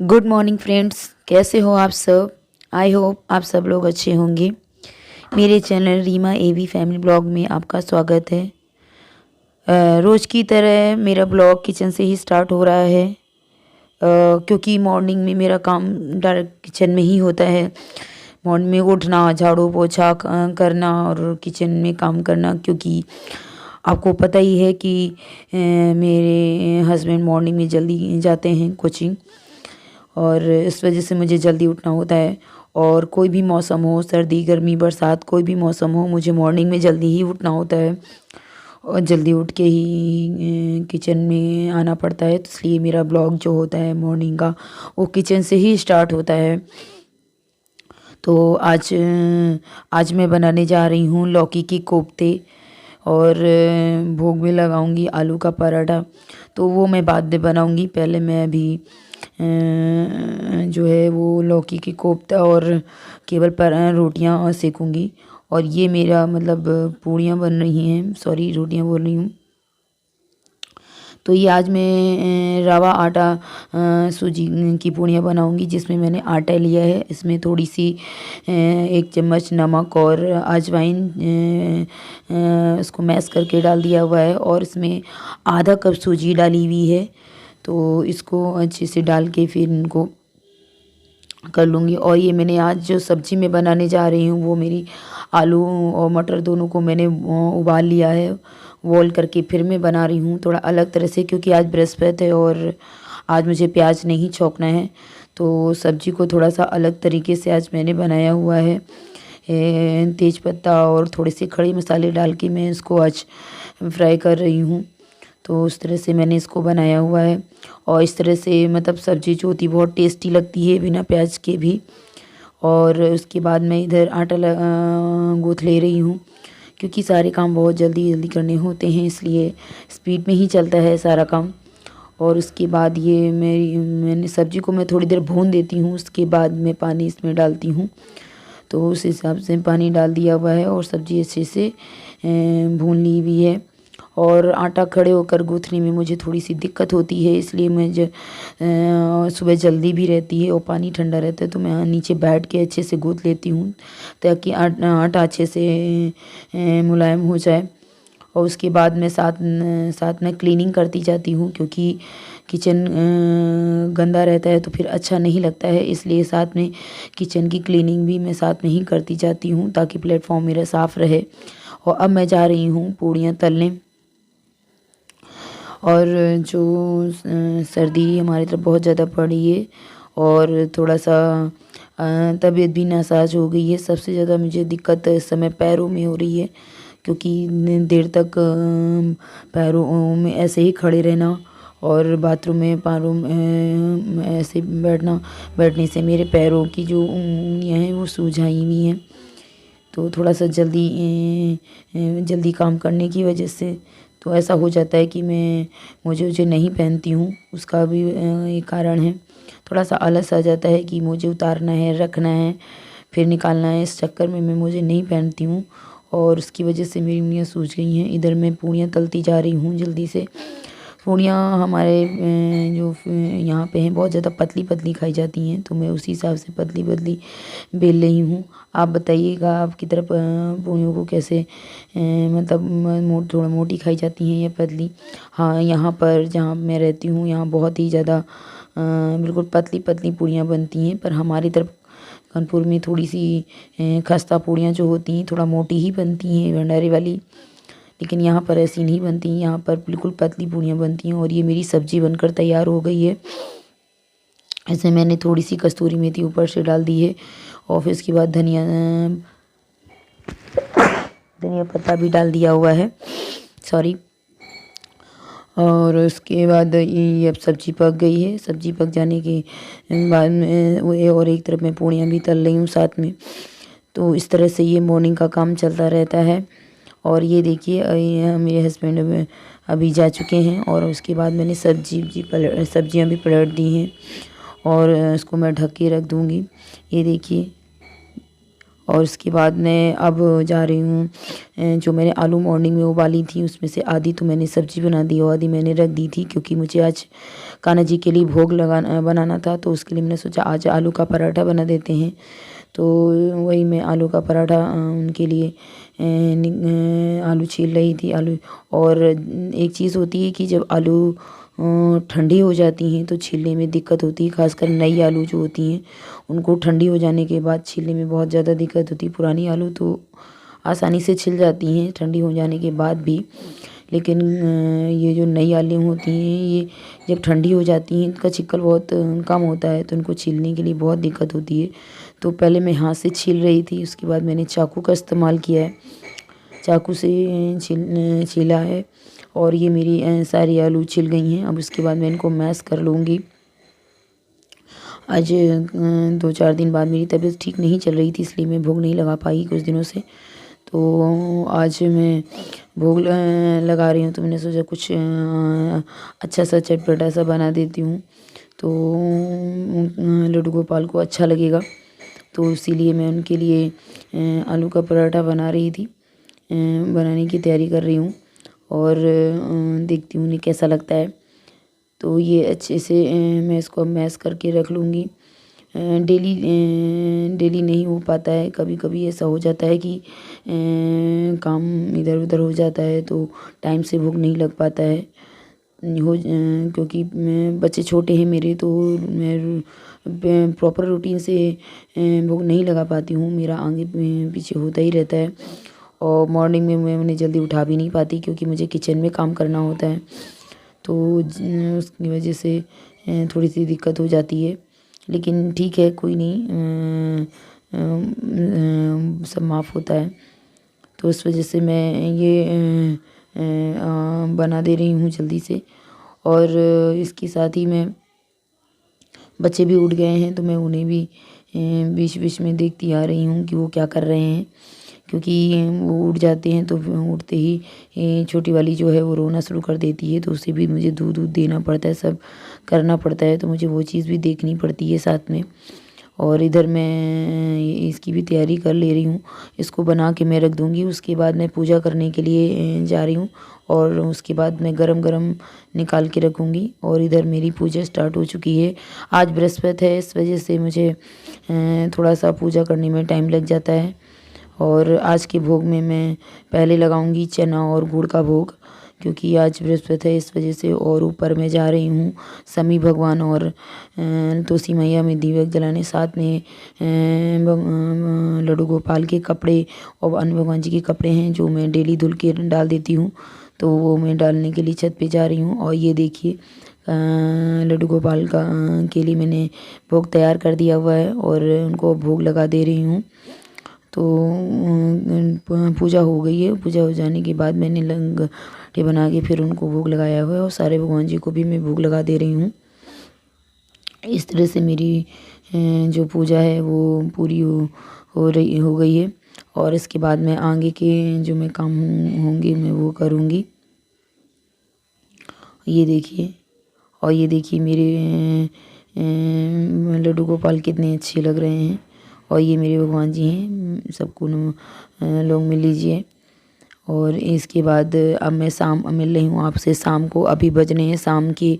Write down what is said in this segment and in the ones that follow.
Good morning friends, कैसे हो आप सब। आई होप आप सब लोग अच्छे होंगे। मेरे चैनल रीमा एवी फैमिली ब्लॉग में आपका स्वागत है। रोज़ की तरह मेरा ब्लॉग किचन से ही स्टार्ट हो रहा है, क्योंकि मॉर्निंग में मेरा काम डायरेक्ट किचन में ही होता है। मॉर्निंग में उठना, झाड़ू पोछा करना और किचन में काम करना, क्योंकि आपको पता ही है कि मेरे हस्बैंड मॉर्निंग में जल्दी जाते हैं कोचिंग, और इस वजह से मुझे जल्दी उठना होता है। और कोई भी मौसम हो, सर्दी गर्मी बरसात, कोई भी मौसम हो, मुझे मॉर्निंग में जल्दी ही उठना होता है और जल्दी उठ के ही किचन में आना पड़ता है। तो इसलिए मेरा ब्लॉग जो होता है मॉर्निंग का, वो किचन से ही स्टार्ट होता है। तो आज मैं बनाने जा रही हूँ लौकी की कोफ्ते, और भोग में लगाऊंगी आलू का पराठा। तो वो मैं बाद में बनाऊंगी। पहले मैं अभी जो है वो लौकी की कोफ्ता और केवल पर रोटियां सेकूंगी। और ये मेरा मतलब पूड़ियाँ बन रही हैं, सॉरी रोटियां बोल रही हूँ। तो ये आज मैं रवा आटा सूजी की पूड़ियाँ बनाऊंगी, जिसमें मैंने आटा लिया है। इसमें थोड़ी सी 1 चम्मच नमक और अजवाइन इसको मैश करके डाल दिया हुआ है, और इसमें आधा कप सूजी डाली हुई है। तो इसको अच्छे से डाल के फिर इनको कर लूँगी। और ये मैंने आज जो सब्ज़ी मैं बनाने जा रही हूँ, वो मेरी आलू और मटर दोनों को मैंने उबाल लिया है, बॉईल करके फिर मैं बना रही हूँ थोड़ा अलग तरह से, क्योंकि आज बृहस्पति है और आज मुझे प्याज नहीं छौंकना है। तो सब्ज़ी को थोड़ा सा अलग तरीके से आज मैंने बनाया हुआ है। तेज पत्ता और थोड़े से खड़े मसाले डाल के मैं इसको आज फ्राई कर रही हूँ। तो उस तरह से मैंने इसको बनाया हुआ है। और इस तरह से मतलब सब्ज़ी जो होती है बहुत टेस्टी लगती है बिना प्याज के भी। और उसके बाद मैं इधर आटा गूँथ ले रही हूँ, क्योंकि सारे काम बहुत जल्दी जल्दी करने होते हैं, इसलिए स्पीड में ही चलता है सारा काम। और उसके बाद ये मैंने सब्ज़ी को मैं थोड़ी देर भून देती हूँ, उसके बाद मैं पानी इसमें डालती हूँ। तो उस हिसाब से पानी डाल दिया हुआ है और सब्ज़ी अच्छे से भून ली हुई है। और आटा खड़े होकर गूँथने में मुझे थोड़ी सी दिक्कत होती है, इसलिए मैं सुबह जल्दी भी रहती है और पानी ठंडा रहता है, तो मैं नीचे बैठ के अच्छे से गूँथ लेती हूँ, ताकि आटा अच्छे से मुलायम हो जाए। और उसके बाद मैं साथ में क्लीनिंग करती जाती हूँ, क्योंकि किचन गंदा रहता है तो फिर अच्छा नहीं लगता है, इसलिए साथ में किचन की क्लीनिंग भी मैं साथ में ही करती जाती हूँ, ताकि प्लेटफॉर्म मेरा साफ़ रहे। और अब मैं जा रही हूँ पूड़ियाँ तलने। और जो सर्दी हमारी तरफ बहुत ज़्यादा पड़ी है, और थोड़ा सा तबीयत भी नासाज हो गई है। सबसे ज़्यादा मुझे दिक्कत इस समय पैरों में हो रही है, क्योंकि देर तक पैरों में ऐसे ही खड़े रहना और बाथरूम में पैरों में ऐसे बैठने से मेरे पैरों की जो उंगलियां हैं वो सूज आई हुई हैं। तो थोड़ा सा जल्दी काम करने की वजह से तो ऐसा हो जाता है कि मैं मुझे नहीं पहनती हूँ। उसका भी एक कारण है, थोड़ा सा आलस आ जाता है कि मुझे उतारना है, रखना है, फिर निकालना है। इस चक्कर में मैं मुझे नहीं पहनती हूँ, और उसकी वजह से मेरी उंगलियाँ सूज गई हैं। इधर मैं पूड़ियाँ तलती जा रही हूँ जल्दी से। पूड़ियाँ हमारे जो यहाँ पे हैं बहुत ज़्यादा पतली पतली खाई जाती हैं, तो मैं उसी हिसाब से पतली पतली बेल रही हूँ। आप बताइएगा आपकी तरफ पूड़ियों को कैसे मतलब थोड़ा मोटी खाई जाती हैं या पतली। हाँ, यहाँ पर जहाँ मैं रहती हूँ यहाँ बहुत ही ज़्यादा बिल्कुल पतली पतली पूड़ियाँ बनती हैं, पर हमारी तरफ कानपुर में थोड़ी सी खस्ता पूड़ियाँ जो होती हैं थोड़ा मोटी ही बनती हैं, भंडारे वाली। लेकिन यहाँ पर ऐसी नहीं बनती, यहाँ पर बिल्कुल पतली पूड़ियाँ बनती हैं। और ये मेरी सब्ज़ी बनकर तैयार हो गई है। ऐसे मैंने थोड़ी सी कस्तूरी मेथी ऊपर से डाल दी है, और फिर उसके बाद धनिया पत्ता भी डाल दिया हुआ है, सॉरी। और उसके बाद ये अब सब्ज़ी पक गई है। सब्ज़ी पक जाने के बाद में वो और एक तरफ मैं पूड़ियाँ भी तल रही हूँ साथ में। तो इस तरह से ये मॉर्निंग का काम चलता रहता है। और ये देखिए मेरे हस्बैंड अभी जा चुके हैं, और उसके बाद मैंने सब्जियां भी पलट दी हैं, और इसको मैं ढक के रख दूँगी। ये देखिए, और उसके बाद मैं अब जा रही हूँ जो मैंने आलू मॉर्निंग में उबाली थी उसमें से आधी तो मैंने सब्जी बना दी और आधी मैंने रख दी थी, क्योंकि मुझे आज कान्हा जी के लिए भोग बनाना था। तो उसके लिए मैंने सोचा आज आलू का पराठा बना देते हैं। तो वही मैं आलू का पराठा उनके लिए आलू छील रही थी। आलू, और एक चीज़ होती है कि जब आलू ठंडी हो जाती हैं तो छीलने में दिक्कत होती है, खासकर नई आलू जो होती हैं उनको ठंडी हो जाने के बाद छीलने में बहुत ज़्यादा दिक्कत होती है। पुरानी आलू तो आसानी से छिल जाती हैं ठंडी हो जाने के बाद भी, लेकिन ये जो नई आलू होती हैं ये जब ठंडी हो जाती हैं इनका छिक्कल बहुत कम होता है, तो इनको छीलने के लिए बहुत दिक्कत होती है। तो पहले मैं हाथ से छील रही थी, उसके बाद मैंने चाकू का इस्तेमाल किया है, चाकू से छीला है और ये मेरी सारी आलू छिल गई हैं। अब उसके बाद मैं इनको मैश कर लूँगी। आज 2-4 दिन बाद मेरी तबीयत ठीक नहीं चल रही थी, इसलिए मैं भोग नहीं लगा पाई कुछ दिनों से। तो आज मैं भोग लगा रही हूँ, तो मैंने सोचा कुछ अच्छा सा चटपटा सा बना देती हूँ, तो लड्डू गोपाल को अच्छा लगेगा। तो इसीलिए मैं उनके लिए आलू का पराठा बना रही थी, बनाने की तैयारी कर रही हूँ और देखती हूँ उन्हें कैसा लगता है। तो ये अच्छे से मैं इसको मैश करके रख लूँगी। डेली डेली नहीं हो पाता है, कभी कभी ऐसा हो जाता है कि काम इधर उधर हो जाता है तो टाइम से भूख नहीं लग पाता है। क्योंकि बच्चे छोटे हैं मेरे, तो मैं प्रॉपर रूटीन से भूख नहीं लगा पाती हूँ, मेरा आगे पीछे होता ही रहता है। और मॉर्निंग में मैं उन्हें जल्दी उठा भी नहीं पाती क्योंकि मुझे किचन में काम करना होता है, तो उसकी वजह से थोड़ी सी दिक्कत हो जाती है। लेकिन ठीक है, कोई नहीं, सब माफ़ होता है। तो इस वजह से मैं ये बना दे रही हूँ जल्दी से। और इसके साथ ही मैं बच्चे भी उठ गए हैं, तो मैं उन्हें भी बीच बीच में देखती आ रही हूँ कि वो क्या कर रहे हैं, क्योंकि वो उठ जाते हैं तो उठते ही छोटी वाली जो है वो रोना शुरू कर देती है, तो उसे भी मुझे दूध देना पड़ता है, सब करना पड़ता है, तो मुझे वो चीज़ भी देखनी पड़ती है साथ में। और इधर मैं इसकी भी तैयारी कर ले रही हूँ, इसको बना के मैं रख दूँगी। उसके बाद मैं पूजा करने के लिए जा रही हूँ और उसके बाद मैं गरम गरम निकाल के रखूँगी। और इधर मेरी पूजा स्टार्ट हो चुकी है। आज बृहस्पति है, इस वजह से मुझे थोड़ा सा पूजा करने में टाइम लग जाता है। और आज के भोग में मैं पहले लगाऊंगी चना और गुड़ का भोग, क्योंकि आज बृहस्पति है इस वजह से। और ऊपर मैं जा रही हूँ शनि भगवान और तुलसी मैया में दीपक जलाने, साथ में लड्डू गोपाल के कपड़े और अन्य भगवान जी के कपड़े हैं जो मैं डेली धुल के डाल देती हूँ, तो वो मैं डालने के लिए छत पे जा रही हूँ। और ये देखिए लड्डू गोपाल के लिए मैंने भोग तैयार कर दिया हुआ है और उनको भोग लगा दे रही हूँ। तो पूजा हो गई है। पूजा हो जाने के बाद मैंने लंगटे बना के फिर उनको भोग लगाया हुआ है और सारे भगवान जी को भी मैं भोग लगा दे रही हूँ। इस तरह से मेरी जो पूजा है वो पूरी हो गई है। और इसके बाद मैं आगे के जो मैं काम होंगे मैं वो करूँगी। ये देखिए, और ये देखिए मेरे लड्डू गोपाल कितने अच्छे लग रहे हैं। और ये मेरे भगवान जी हैं, सबको लोग मिल लीजिए। और इसके बाद अब मैं शाम मिल रही हूँ आपसे शाम को। अभी बज रहे हैं शाम के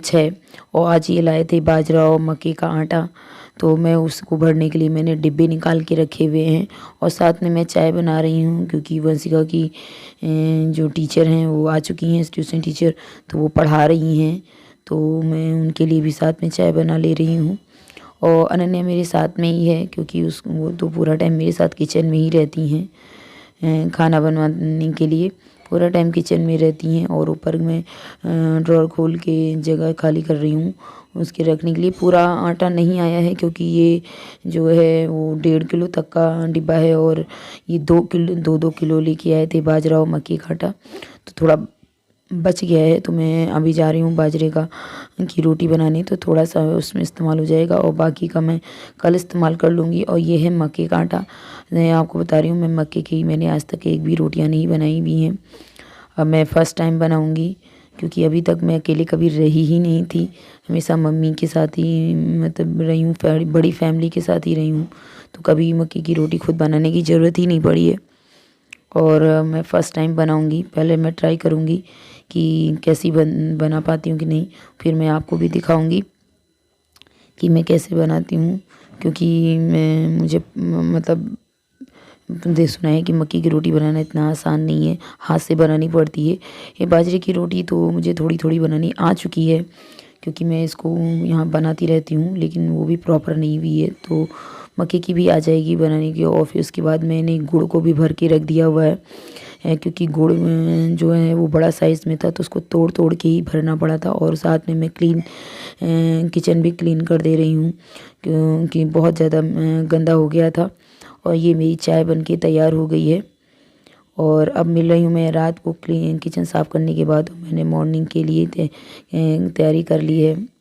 6। और आज ये लाए थे बाजरा और मक्के का आटा, तो मैं उसको भरने के लिए मैंने डिब्बे निकाल के रखे हुए हैं। और साथ में मैं चाय बना रही हूँ, क्योंकि वंशिका की जो टीचर हैं वो आ चुकी हैं, ट्यूशन टीचर, तो वो पढ़ा रही हैं, तो मैं उनके लिए भी साथ में चाय बना ले रही हूँ। और अनन्या मेरे साथ में ही है, क्योंकि वो तो पूरा टाइम मेरे साथ किचन में ही रहती हैं, खाना बनवाने के लिए पूरा टाइम किचन में रहती हैं। और ऊपर मैं ड्रॉर खोल के जगह खाली कर रही हूँ उसके रखने के लिए। पूरा आटा नहीं आया है, क्योंकि ये जो है वो 1.5 किलो तक का डिब्बा है और ये 2 किलो लेके आए थे बाजरा और मक्की का आटा, तो थोड़ा बच गया है। तो मैं अभी जा रही हूँ बाजरे की रोटी बनाने, तो थोड़ा सा उसमें इस्तेमाल हो जाएगा और बाकी का मैं कल इस्तेमाल कर लूँगी। और ये है मक्के का आटा, मैं आपको बता रही हूँ, मैं मक्के की मैंने आज तक एक भी रोटियाँ नहीं बनाई हुई हैं। अब मैं फ़र्स्ट टाइम बनाऊँगी, क्योंकि अभी तक मैं अकेले कभी रही ही नहीं थी, हमेशा मम्मी के साथ ही मतलब रही हूँ, बड़ी फैमिली के साथ ही रही हूँ। तो कभी मक्की की रोटी खुद बनाने की ज़रूरत ही नहीं पड़ी है। और मैं फ़र्स्ट टाइम बनाऊंगी, पहले मैं ट्राई करूंगी कि कैसी बना पाती हूँ कि नहीं, फिर मैं आपको भी दिखाऊंगी कि मैं कैसे बनाती हूँ। क्योंकि मुझे मतलब दे सुना है कि मक्की की रोटी बनाना इतना आसान नहीं है, हाथ से बनानी पड़ती है। ये बाजरे की रोटी तो मुझे थोड़ी थोड़ी बनानी आ चुकी है, क्योंकि मैं इसको यहाँ बनाती रहती हूँ, लेकिन वो भी प्रॉपर नहीं हुई है। तो मक्के की भी आ जाएगी बनाने की। और फिर उसके बाद मैंने गुड़ को भी भर के रख दिया हुआ है, क्योंकि गुड़ जो है वो बड़ा साइज़ में था, तो उसको तोड़ तोड़ के ही भरना पड़ा था। और साथ में मैं किचन भी क्लीन कर दे रही हूँ, क्योंकि बहुत ज़्यादा गंदा हो गया था। और ये मेरी चाय बन के तैयार हो गई है। और अब मिल रही हूँ मैं रात को। किचन साफ़ करने के बाद मैंने मॉर्निंग के लिए तैयारी कर ली है।